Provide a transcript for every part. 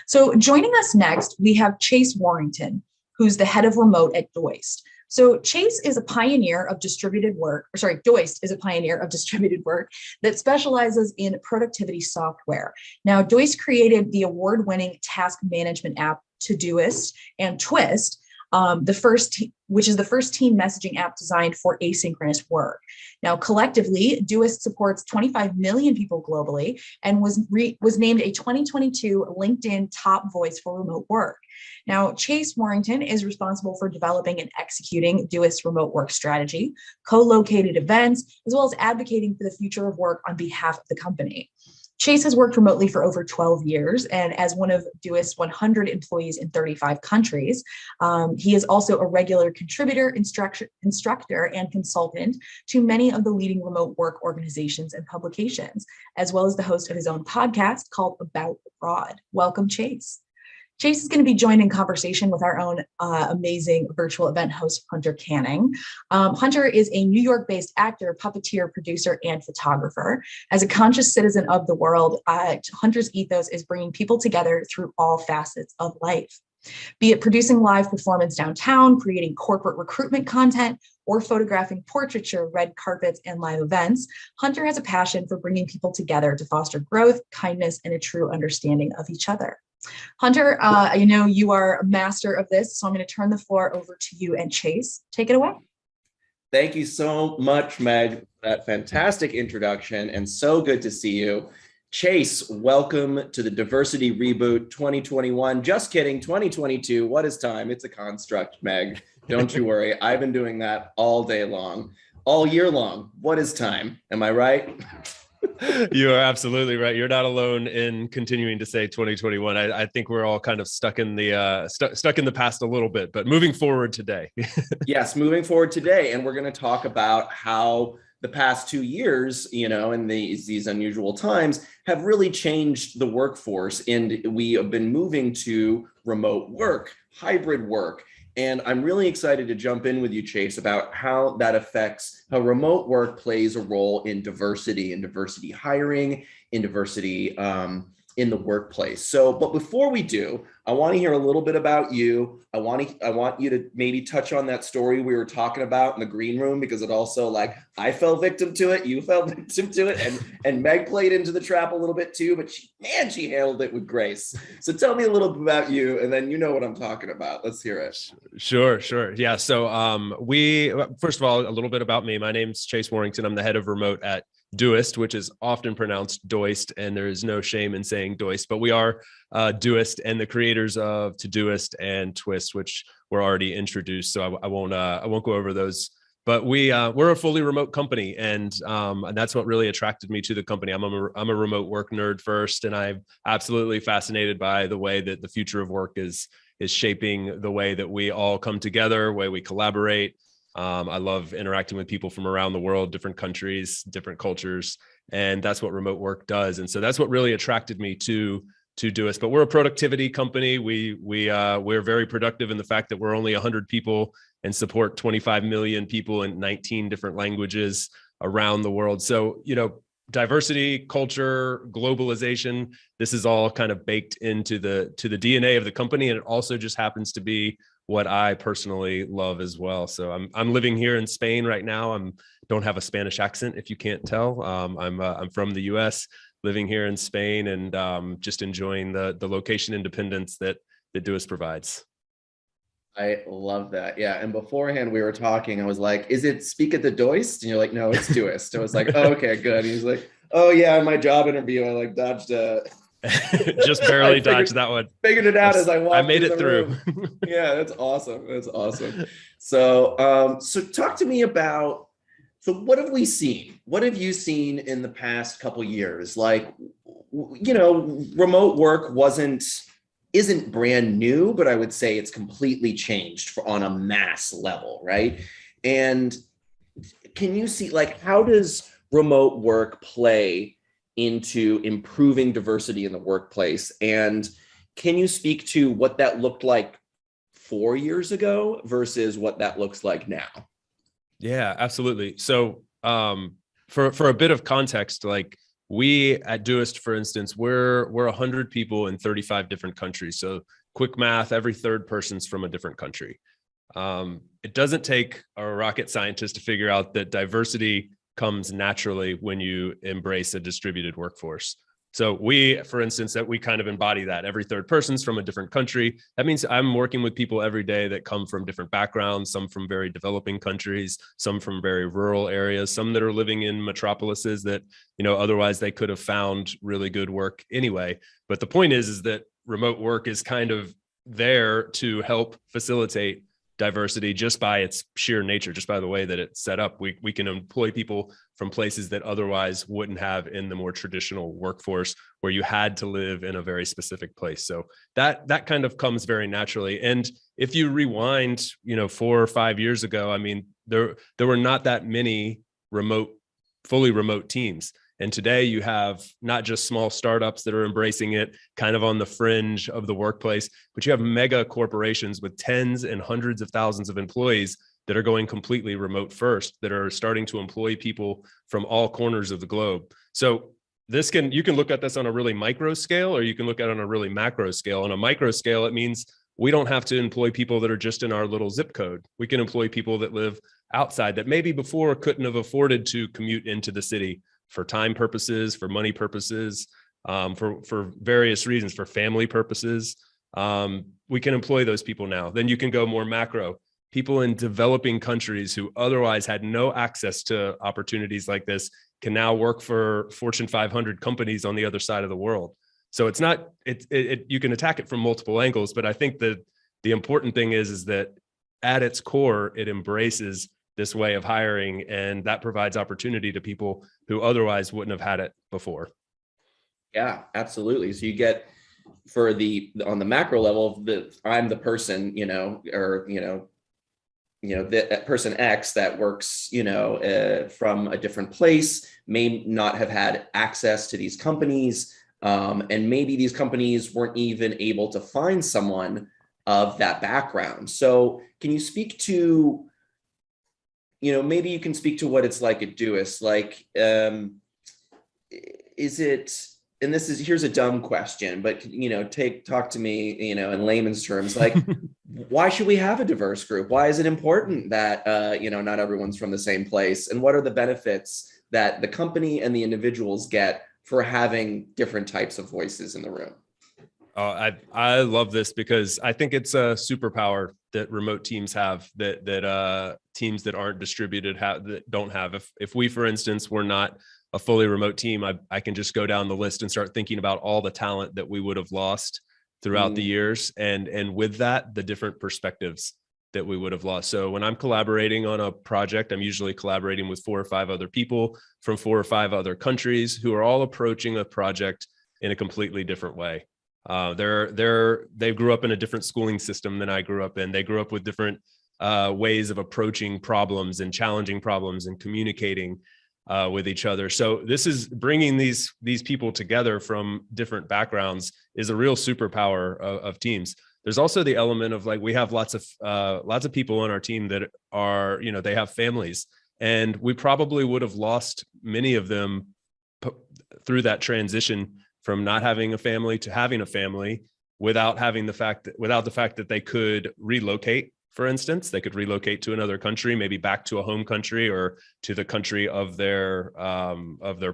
So joining us next, we have Chase Warrington, who's the head of remote at Doist. So Chase is a pioneer of distributed work, Doist is a pioneer of distributed work that specializes in productivity software. Now, Doist created the award-winning task management app Todoist and Twist, which is the first team messaging app designed for asynchronous work. Now, collectively, Doist supports 25 million people globally and was named a 2022 LinkedIn top voice for remote work. Now, Chase Warrington is responsible for developing and executing Doist's remote work strategy, co-located events, as well as advocating for the future of work on behalf of the company. Chase has worked remotely for over 12 years, and as one of Doist's 100 employees in 35 countries, he is also a regular contributor, instructor, and consultant to many of the leading remote work organizations and publications, as well as the host of his own podcast called About Abroad. Welcome, Chase. Chase is going to be joined in conversation with our own amazing virtual event host, Hunter Canning. Hunter is a New York-based actor, puppeteer, producer, and photographer. As a conscious citizen of the world, Hunter's ethos is bringing people together through all facets of life. Be it producing live performance downtown, creating corporate recruitment content, or photographing portraiture, red carpets, and live events, Hunter has a passion for bringing people together to foster growth, kindness, and a true understanding of each other. Hunter, I know you are a master of this, so I'm going to turn the floor over to you and Chase. Take it away. Thank you so much, Meg, for that fantastic introduction, and so good to see you. Chase, welcome to the Diversity Reboot 2021. Just kidding, 2022. What is time? It's a construct, Meg. Don't you worry. I've been doing that all day long, all year long. What is time? Am I right? You are absolutely right. You're not alone in continuing to say 2021. I think we're all kind of stuck in the past a little bit, but moving forward today. Yes, moving forward today. And we're going to talk about how the past 2 years, in these unusual times have really changed the workforce. And we have been moving to remote work, hybrid work. And I'm really excited to jump in with you, Chase, about how that affects how remote work plays a role in diversity hiring, in diversity in the workplace. So, but before we do, I want to hear a little bit about you. I want you to maybe touch on that story we were talking about in the green room, because it also, I fell victim to it, you fell victim to it, and Meg played into the trap a little bit too, but she handled it with grace. So tell me a little bit about you, and then you know what I'm talking about. Let's hear it. Sure. Yeah. So first of all, a little bit about me. My name's Chase Warrington. I'm the head of remote at Doist, which is often pronounced Doist, and there is no shame in saying Doist, but we are Doist and the creators of Todoist and Twist, which were already introduced. So I won't go over those. But we're a fully remote company, and that's what really attracted me to the company. I'm a remote work nerd first, and I'm absolutely fascinated by the way that the future of work is shaping the way that we all come together, way we collaborate. I love interacting with people from around the world, different countries, different cultures, and that's what remote work does. And so that's what really attracted me to Doist. But we're a productivity company. We're very productive in the fact that we're only 100 people and support 25 million people in 19 different languages around the world. So, diversity, culture, globalization, this is all kind of baked into the DNA of the company. And it also just happens to be what I personally love as well. So I'm living here in Spain right now. Don't have a Spanish accent, if you can't tell. I'm from the US, living here in Spain, and just enjoying the location independence that Doist provides. I love that. Yeah. And beforehand we were talking, I was like, is it speak at the Doist? And you're like, no, it's Doist. I was like, oh, okay, good. And he's like, oh yeah, in my job interview, I dodged just barely dodged that one. Figured it out as I walked. I made it through. Yeah, that's awesome. So talk to me about, so what have we seen? What have you seen in the past couple years? Remote work isn't brand new, but I would say it's completely changed on a mass level, right? And can you see, how does remote work play into improving diversity in the workplace? And can you speak to what that looked like 4 years ago versus what that looks like now? Yeah, absolutely. So for a bit of context, we at Doist, for instance, we're 100 people in 35 different countries. So quick math, every third person's from a different country. It doesn't take a rocket scientist to figure out that diversity comes naturally when you embrace a distributed workforce. So we, for instance, that we kind of embody that. Every third person's from a different country. That means I'm working with people every day that come from different backgrounds, some from very developing countries, some from very rural areas, some that are living in metropolises that, otherwise they could have found really good work anyway. But the point is that remote work is kind of there to help facilitate diversity just by its sheer nature, just by the way that it's set up. We can employ people from places that otherwise wouldn't have in the more traditional workforce where you had to live in a very specific place. So that kind of comes very naturally. And if you rewind, 4 or 5 years ago, I mean, there were not that many fully remote teams. And today you have not just small startups that are embracing it kind of on the fringe of the workplace, but you have mega corporations with tens and hundreds of thousands of employees that are going completely remote first, that are starting to employ people from all corners of the globe. So you can look at this on a really micro scale, or you can look at it on a really macro scale. On a micro scale, it means we don't have to employ people that are just in our little zip code. We can employ people that live outside that maybe before couldn't have afforded to commute into the city for time purposes, for money purposes, for various reasons, for family purposes. We can employ those people now. Then you can go more macro. People in developing countries who otherwise had no access to opportunities like this can now work for Fortune 500 companies on the other side of the world. So it's not, you can attack it from multiple angles, but I think that the important thing is that at its core, it embraces this way of hiring, and that provides opportunity to people who otherwise wouldn't have had it before. Yeah, absolutely. So you get on the macro level, I'm the person, that person X that works, from a different place, may not have had access to these companies. And maybe these companies weren't even able to find someone of that background. So can you speak to, maybe you can speak to what it's like at Doist, like, is it, and here's a dumb question, but, talk to me, in layman's terms, like, why should we have a diverse group? Why is it important that, not everyone's from the same place? And what are the benefits that the company and the individuals get for having different types of voices in the room? I love this because I think it's a superpower that remote teams have that teams that aren't distributed that don't have. If we, for instance, were not a fully remote team, I can just go down the list and start thinking about all the talent that we would have lost throughout the years. And with that, the different perspectives that we would have lost. So when I'm collaborating on a project, I'm usually collaborating with 4 or 5 other people from 4 or 5 other countries who are all approaching a project in a completely different way. They grew up in a different schooling system than I grew up in. They grew up with different ways of approaching problems and challenging problems and communicating with each other. So this is bringing these people together from different backgrounds is a real superpower of teams. There's also the element of, like, we have lots of people on our team that are, they have families, and we probably would have lost many of them through that transition from not having a family to having a family without the fact that they could relocate. For instance, they could relocate to another country, maybe back to a home country or to the country of their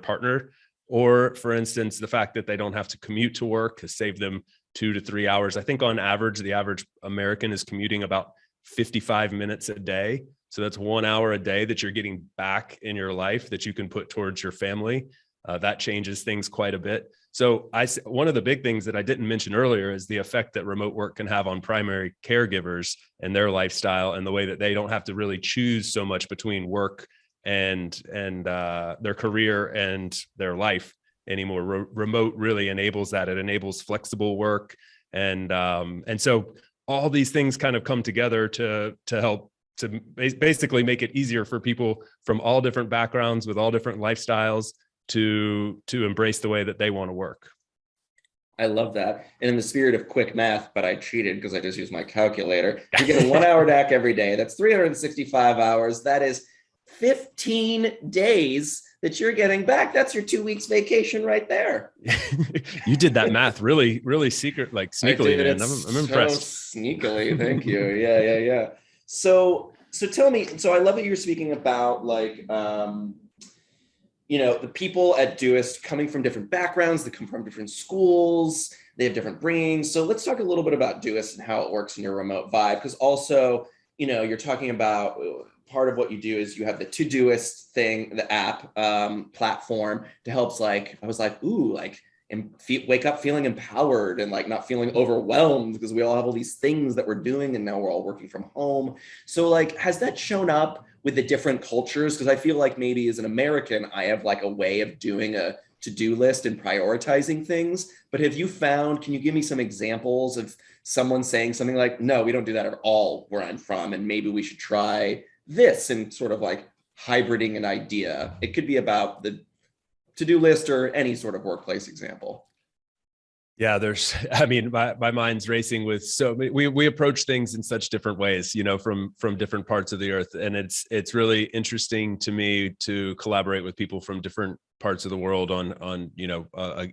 partner. Or, for instance, the fact that they don't have to commute to work has saved them 2 to 3 hours. I think on average, the average American is commuting about 55 minutes a day. So that's 1 hour a day that you're getting back in your life that you can put towards your family. That changes things quite a bit. So one of the big things that I didn't mention earlier is the effect that remote work can have on primary caregivers and their lifestyle, and the way that they don't have to really choose so much between work and their career and their life anymore. Remote really enables that. It enables flexible work, and so all these things kind of come together to help to basically make it easier for people from all different backgrounds with all different lifestyles to embrace the way that they want to work. I love that. And in the spirit of quick math, but I cheated because I just used my calculator. You get a 1 hour DAC every day. That's 365 hours. That is 15 days that you're getting back. That's your 2 weeks vacation right there. You did that math really, really secret, like sneakily, man. I'm impressed. So sneakily. Thank you. Yeah. So tell me, so I love that you're speaking about like, the people at Doist coming from different backgrounds, they come from different schools, they have different bringings. So let's talk a little bit about Doist and how it works in your remote vibe. Because also, you're talking about part of what you do is you have the Todoist thing, the app platform to helps like, I was like, ooh, like, and wake up feeling empowered and like not feeling overwhelmed because we all have all these things that we're doing and now we're all working from home. So like, has that shown up with the different cultures? Because I feel like maybe as an American, I have like a way of doing a to-do list and prioritizing things. But have you found, can you give me some examples of someone saying something like, no, we don't do that at all where I'm from, and maybe we should try this, and sort of like hybriding an idea? It could be about the to-do list or any sort of workplace example. Yeah, my mind's racing with so many, we approach things in such different ways, from different parts of the earth. And it's really interesting to me to collaborate with people from different parts of the world on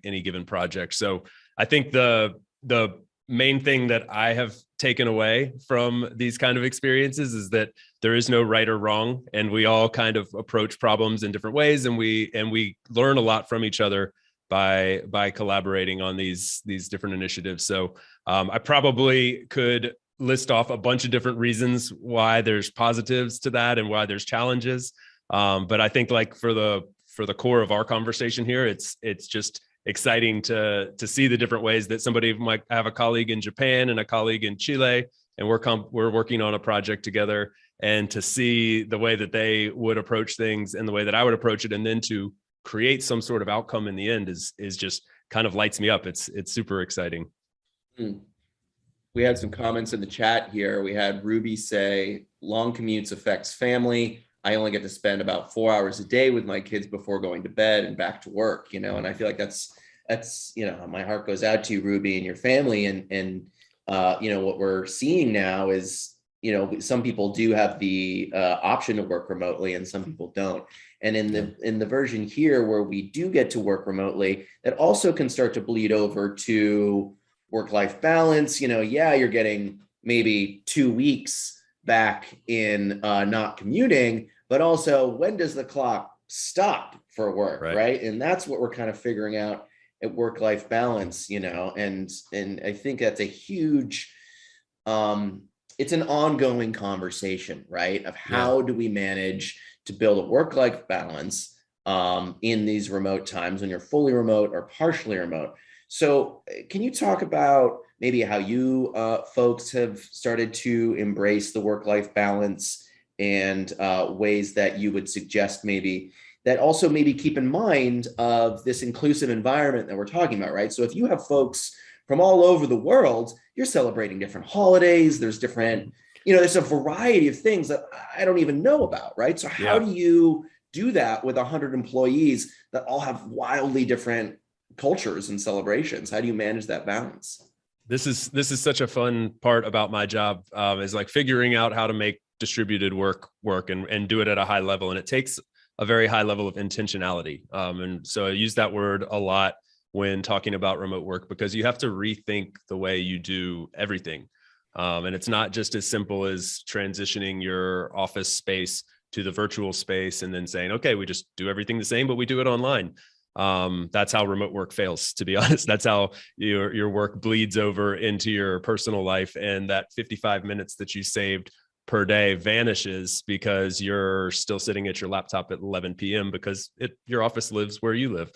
any given project. So I think the main thing that I have taken away from these kind of experiences is that there is no right or wrong, and we all kind of approach problems in different ways, and we learn a lot from each other by collaborating on these different initiatives. So I probably could list off a bunch of different reasons why there's positives to that and why there's challenges. But I think like for the core of our conversation here, it's just exciting to see the different ways that somebody might have a colleague in Japan and a colleague in Chile, and we're working on a project together, and to see the way that they would approach things and the way that I would approach it, and then to create some sort of outcome in the end is just kind of lights me up. It's super exciting. We had some comments in the chat here. We had Ruby say, long commutes affects family. I only get to spend about 4 hours a day with my kids before going to bed and back to work, and I feel like that's, my heart goes out to you, Ruby, and your family. And what we're seeing now is, some people do have the option to work remotely and some people don't. And in the version here where we do get to work remotely, that also can start to bleed over to work-life balance. You're getting maybe 2 weeks back in not commuting, but also when does the clock stop for work, right? And that's what we're kind of figuring out at work-life balance, and I think that's a huge, it's an ongoing conversation, right? Of how do we manage to build a work-life balance in these remote times when you're fully remote or partially remote. So can you talk about maybe how you folks have started to embrace the work-life balance, and ways that you would suggest maybe that also maybe keep in mind of this inclusive environment that we're talking about, right? So if you have folks from all over the world, you're celebrating different holidays, there's different, there's a variety of things that I don't even know about, right? So how do you do that with 100 employees that all have wildly different cultures and celebrations? How do you manage that balance? This is such a fun part about my job, is like figuring out how to make distributed work and do it at a high level. And it takes a very high level of intentionality. And so I use that word a lot when talking about remote work, because you have to rethink the way you do everything. And it's not just as simple as transitioning your office space to the virtual space and then saying, okay, we just do everything the same, but we do it online. That's how remote work fails, to be honest. That's how your work bleeds over into your personal life. And that 55 minutes that you saved per day vanishes because you're still sitting at your laptop at 11 p.m. because your office lives where you live.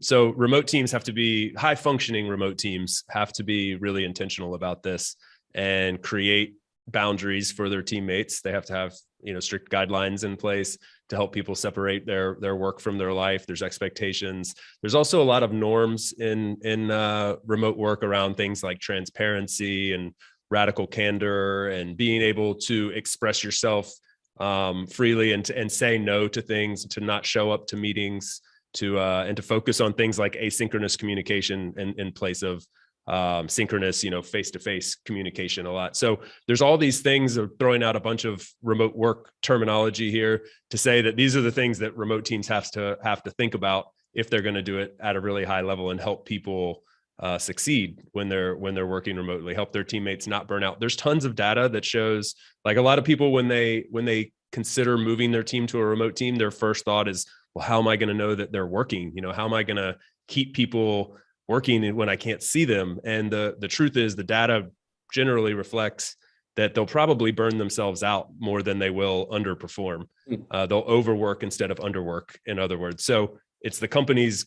So remote teams have to be, high functioning remote teams have to be really intentional about this and create boundaries for their teammates. They have to have, strict guidelines in place to help people separate their work from their life. There's expectations. There's also a lot of norms in remote work around things like transparency and radical candor and being able to express yourself freely and say no to things, to not show up to meetings, and to focus on things like asynchronous communication in place of synchronous, face-to-face communication a lot. So there's all these things of throwing out a bunch of remote work terminology here to say that these are the things that remote teams have to think about if they're going to do it at a really high level and help people succeed when they're working remotely, help their teammates not burn out. There's tons of data that shows, like, a lot of people when they consider moving their team to a remote team, their first thought is, well, how am I going to know that they're working? How am I going to keep people working when I can't see them? And the truth is, the data generally reflects that they'll probably burn themselves out more than they will underperform. They'll overwork instead of underwork, in other words. So it's the company's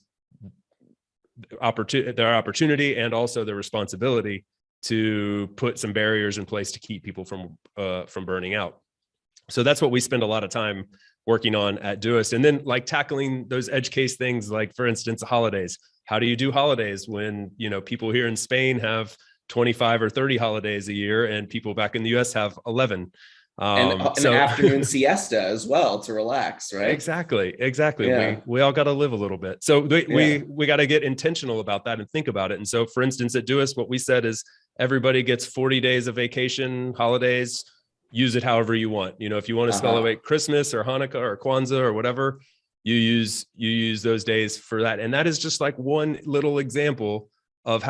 their opportunity and also their responsibility to put some barriers in place to keep people from burning out. So that's what we spend a lot of time working on at Doist. And then, like, tackling those edge case things, like, for instance, holidays. How do you do holidays when, people here in Spain have 25 or 30 holidays a year and people back in the US have 11? And an afternoon siesta as well to relax, right? Exactly. Yeah. We all got to live a little bit. So we got to get intentional about that and think about it. And so, for instance, at Doist, what we said is everybody gets 40 days of vacation, holidays. Use it however you want. If you want to celebrate Christmas or Hanukkah or Kwanzaa or whatever, you use those days for that. And that is just like one little example of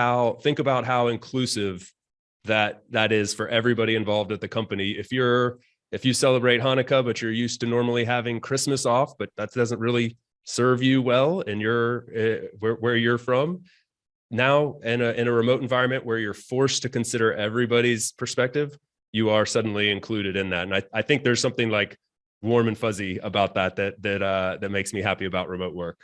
think about how inclusive that is for everybody involved at the company. If you celebrate Hanukkah, but you're used to normally having Christmas off, but that doesn't really serve you well and where you're from, now in a remote environment where you're forced to consider everybody's perspective, you are suddenly included in that. And I think there's something like warm and fuzzy about that makes me happy about remote work.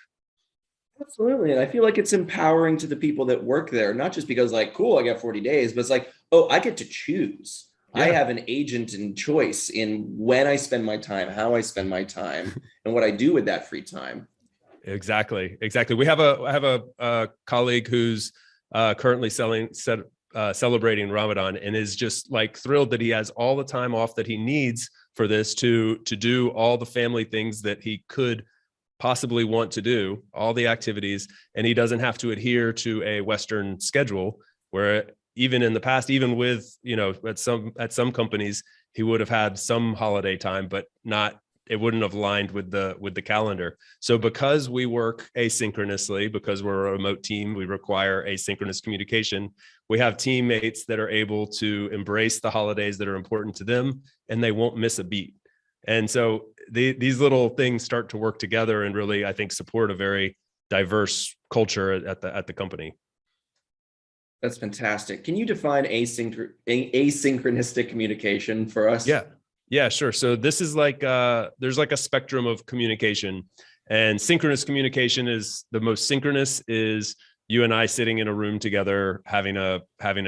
Absolutely. And I feel like it's empowering to the people that work there, not just because, like, cool, I got 40 days, but it's like, oh, I get to choose. Yeah. I have an agent and choice in when I spend my time, how I spend my time, and what I do with that free time. Exactly. I have a colleague who's currently celebrating Ramadan and is just, like, thrilled that he has all the time off that he needs for this to do all the family things that he could possibly want to do, all the activities, and he doesn't have to adhere to a Western schedule where even in the past, even with, at some companies, he would have had some holiday time, but it wouldn't have aligned with the calendar. So because we work asynchronously, because we're a remote team, we require asynchronous communication. We have teammates that are able to embrace the holidays that are important to them, and they won't miss a beat. And so these little things start to work together and really, I think, support a very diverse culture at the company. That's fantastic. Can you define asynchronistic communication for us? Yeah, sure. So this is like, there's like a spectrum of communication, and synchronous communication is the most synchronous. Is you and I sitting in a room together, having a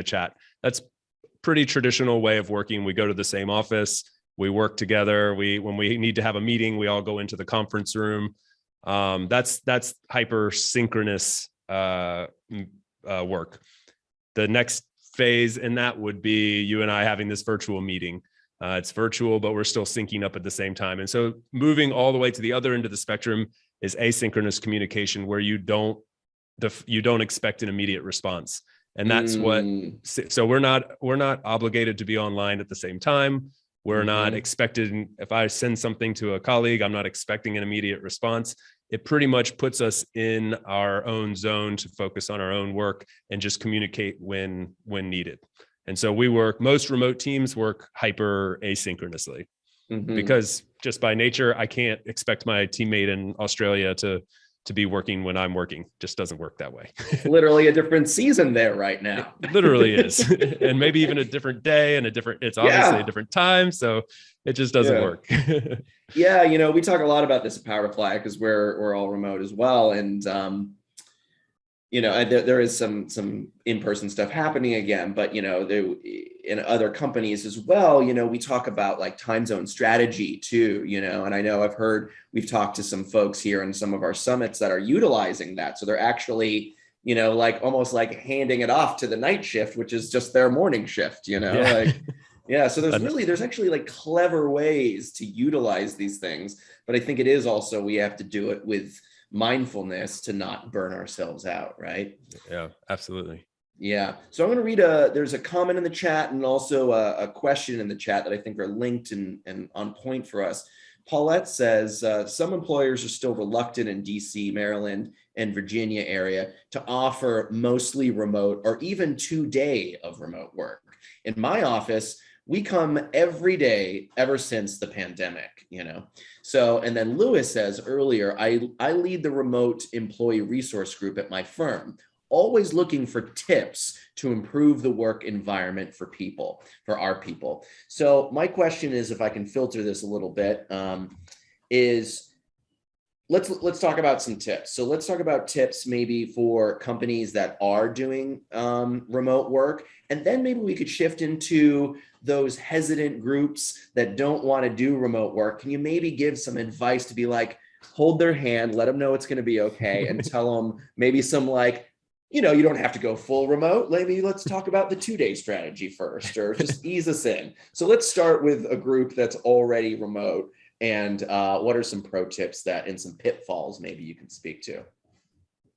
chat. That's pretty traditional way of working. We go to the same office. We work together. When we need to have a meeting, we all go into the conference room. That's hyper synchronous work. The next phase in that would be you and I having this virtual meeting. It's virtual, but we're still syncing up at the same time. And so moving all the way to the other end of the spectrum is asynchronous communication, where you don't expect an immediate response. And that's so we're not obligated to be online at the same time. We're not expected, if I send something to a colleague, I'm not expecting an immediate response. It pretty much puts us in our own zone to focus on our own work and just communicate when needed. And so most remote teams work hyper asynchronously because just by nature, I can't expect my teammate in Australia to be working when I'm working. Just doesn't work that way. Literally a different season there right now. It literally is. And maybe even a different day and it's obviously a different time. So it just doesn't work. Yeah. We talk a lot about this at Powerfly because we're all remote as well. And, there is some in-person stuff happening again, but, in other companies as well, we talk about like time zone strategy too, and I know we've talked to some folks here in some of our summits that are utilizing that. So they're actually, like almost like handing it off to the night shift, which is just their morning shift, So there's actually like clever ways to utilize these things. But I think it is also, we have to do it with mindfulness to not burn ourselves out, right? Yeah, absolutely. Yeah. So I'm going to read there's a comment in the chat and also a question in the chat that I think are linked and on point for us. Paulette says, some employers are still reluctant in DC, Maryland, and Virginia area to offer mostly remote or even 2 day of remote work. In my office, we come every day ever since the pandemic, So, and then Lewis says earlier, I lead the remote employee resource group at my firm, always looking for tips to improve the work environment for our people. So my question is, if I can filter this a little bit, is let's talk about some tips. So let's talk about tips maybe for companies that are doing remote work. And then maybe we could shift into those hesitant groups that don't want to do remote work. Can you maybe give some advice to be like, hold their hand, let them know it's going to be okay, and tell them maybe some like, you don't have to go full remote. Maybe let's talk about the 2 day strategy first, or just ease us in. So let's start with a group that's already remote. And what are some pro tips and some pitfalls maybe you can speak to?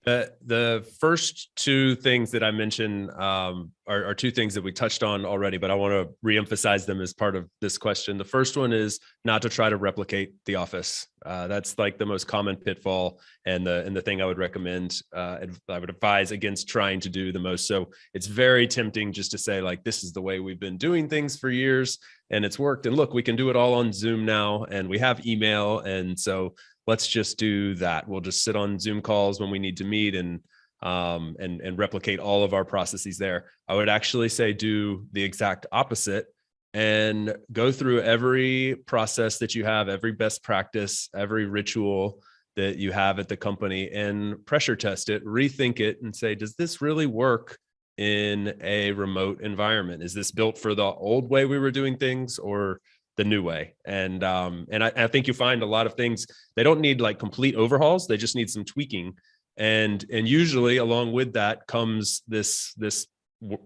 The first two things that I mentioned are two things that we touched on already, but I want to reemphasize them as part of this question. The first one is not to try to replicate the office. That's like the most common pitfall, and the thing I would recommend. I would advise against trying to do the most. So it's very tempting just to say like, this is the way we've been doing things for years, and it's worked. And look, we can do it all on Zoom now, and we have email, and so let's just do that. We'll just sit on Zoom calls when we need to meet and replicate all of our processes there. I would actually say do the exact opposite and go through every process that you have, every best practice, every ritual that you have at the company, and pressure test it, rethink it, and say, does this really work in a remote environment? Is this built for the old way we were doing things, or the new way? And I think you find a lot of things, they don't need like complete overhauls. They just need some tweaking. And usually along with that comes this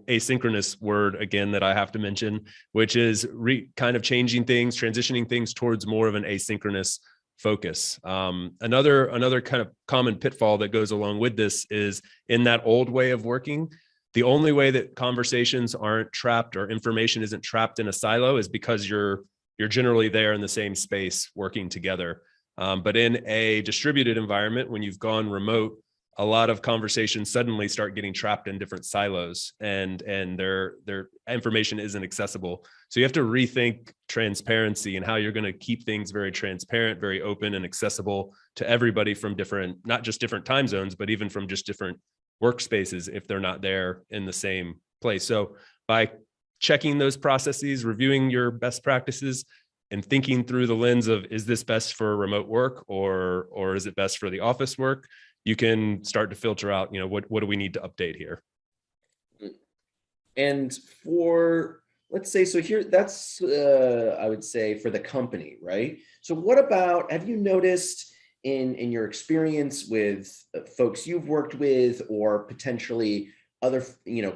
asynchronous word again that I have to mention, which is kind of changing things, transitioning things towards more of an asynchronous focus. Another kind of common pitfall that goes along with this is, in that old way of working, the only way that conversations aren't trapped or information isn't trapped in a silo is because you're generally there in the same space working together. But in a distributed environment, when you've gone remote, a lot of conversations suddenly start getting trapped in different silos, and their information isn't accessible. So you have to rethink transparency and how you're going to keep things very transparent, very open and accessible to everybody from not just different time zones, but even from just different workspaces if they're not there in the same place. So by checking those processes, reviewing your best practices, and thinking through the lens of, is this best for remote work or is it best for the office work? You can start to filter out, what do we need to update here? And let's say, so here, that's, I would say for the company, right? So what about, have you noticed in your experience with folks you've worked with, or potentially other,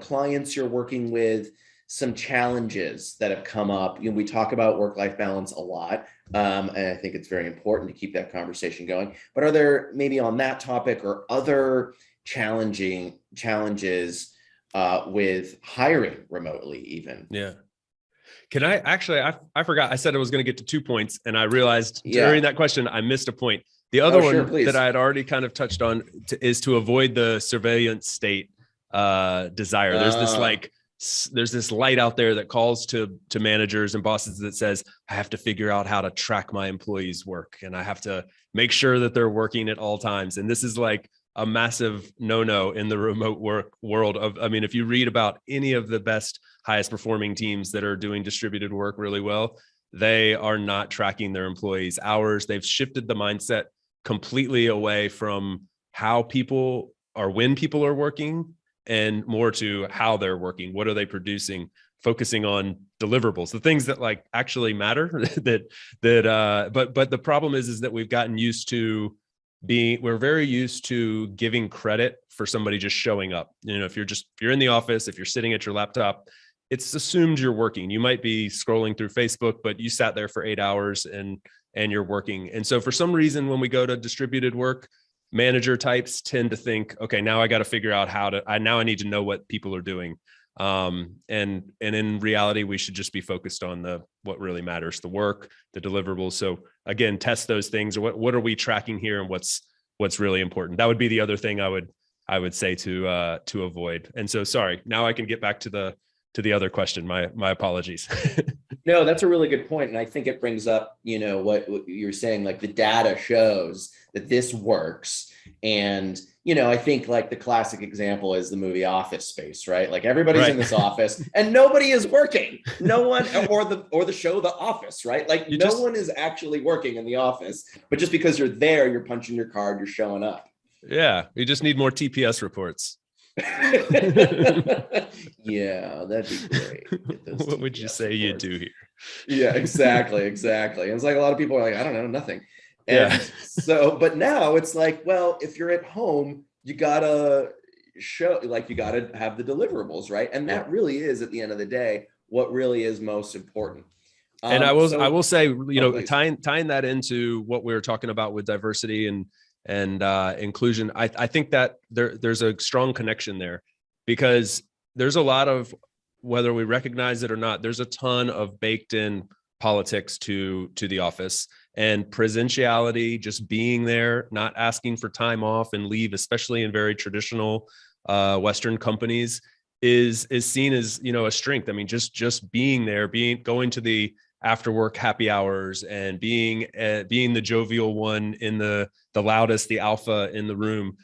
clients you're working with, some challenges that have come up? We talk about work-life balance a lot, and I think it's very important to keep that conversation going. But are there maybe on that topic or other challenges with hiring remotely even? Yeah. Can I actually, I forgot, I said I was going to get to 2 points, and I realized during that question, I missed a point. The other one that I had already kind of touched on is to avoid the surveillance state desire. There's this light out there that calls to managers and bosses that says, I have to figure out how to track my employees' work, and I have to make sure that they're working at all times. And this is like a massive no-no in the remote work world. If you read about any of the best, highest performing teams that are doing distributed work really well, they are not tracking their employees' hours. They've shifted the mindset completely away from how people or when people are working, and more to how they're working. What are they producing? Focusing on deliverables, the things that like actually matter. But the problem is that we've gotten used to we're very used to giving credit for somebody just showing up. If you're in the office, if you're sitting at your laptop, it's assumed you're working. You might be scrolling through Facebook, but you sat there for 8 hours and you're working. And so for some reason, when we go to distributed work, manager types tend to think, okay, now I got to figure out I need to know what people are doing. And in reality, we should just be focused on what really matters, the work, the deliverables. So again, test those things. What are we tracking here, and what's really important? That would be the other thing I would say to avoid. And so, sorry, now I can get back to the other question. My apologies. No, that's a really good point. And I think it brings up, what you're saying, like the data shows that this works. And, I think like the classic example is the movie Office Space, right? Like everybody's in this office and nobody is working. No one, or the show The Office, right? Like no one is actually working in the office, but just because you're there, you're punching your card, you're showing up. Yeah. You just need more TPS reports. Yeah, that'd be great. What would you say you do here? Yeah, exactly. And it's like a lot of people are like, I don't know, nothing. And so, but now it's like, well, if you're at home, you gotta have the deliverables, right? And that really is, at the end of the day, what really is most important. And I will say, tying that into what we were talking about with diversity and inclusion, I think that there's a strong connection there, because there's a lot of, whether we recognize it or not, there's a ton of baked in politics to the office, and presentiality, just being there, not asking for time off and leave, especially in very traditional Western companies, is seen as, a strength. I mean, just being there, going to the after work happy hours, and being the jovial one, in the loudest, the alpha in the room.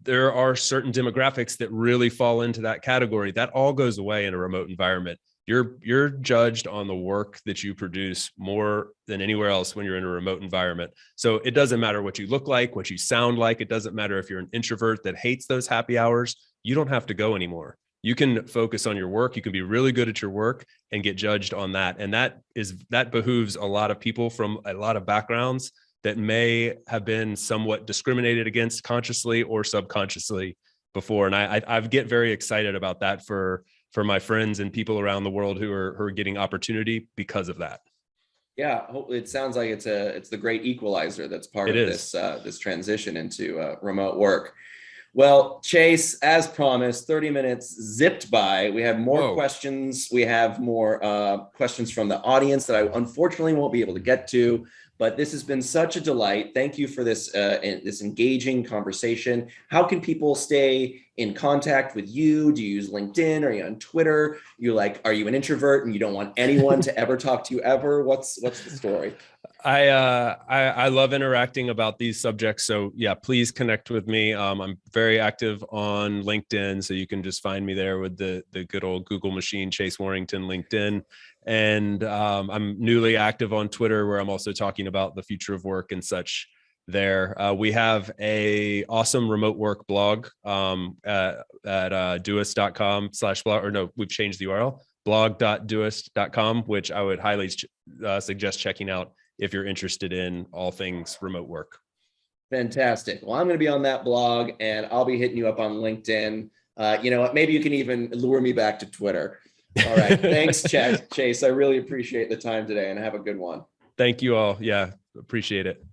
There are certain demographics that really fall into that category. That all goes away in a remote environment. You're judged on the work that you produce more than anywhere else when you're in a remote environment. So it doesn't matter what you look like, what you sound like. It doesn't matter if you're an introvert that hates those happy hours. You don't have to go anymore. You can focus on your work. You can be really good at your work and get judged on that. And that behooves a lot of people from a lot of backgrounds that may have been somewhat discriminated against consciously or subconsciously before. And I get very excited about that for my friends and people around the world who are getting opportunity because of that. Yeah, it sounds like it's the great equalizer that's part of this transition into remote work. Well, Chase, as promised, 30 minutes zipped by. We have more questions. We have more questions from the audience that I unfortunately won't be able to get to. But this has been such a delight. Thank you for this engaging conversation. How can people stay in contact with you? Do you use LinkedIn? Are you on Twitter? Are you an introvert and you don't want anyone to ever talk to you ever? What's the story? I love interacting about these subjects. So yeah, please connect with me. I'm very active on LinkedIn, so you can just find me there with the good old Google machine, Chase Warrington, LinkedIn. And I'm newly active on Twitter, where I'm also talking about the future of work and such there. We have a awesome remote work blog at doist.com/blog, or no, we've changed the URL, blog.doist.com, which I would highly suggest checking out if you're interested in all things remote work. Fantastic. Well, I'm going to be on that blog, and I'll be hitting you up on LinkedIn. You know what? Maybe you can even lure me back to Twitter. All right. Thanks, Chase. I really appreciate the time today, and have a good one. Thank you all. Yeah, appreciate it.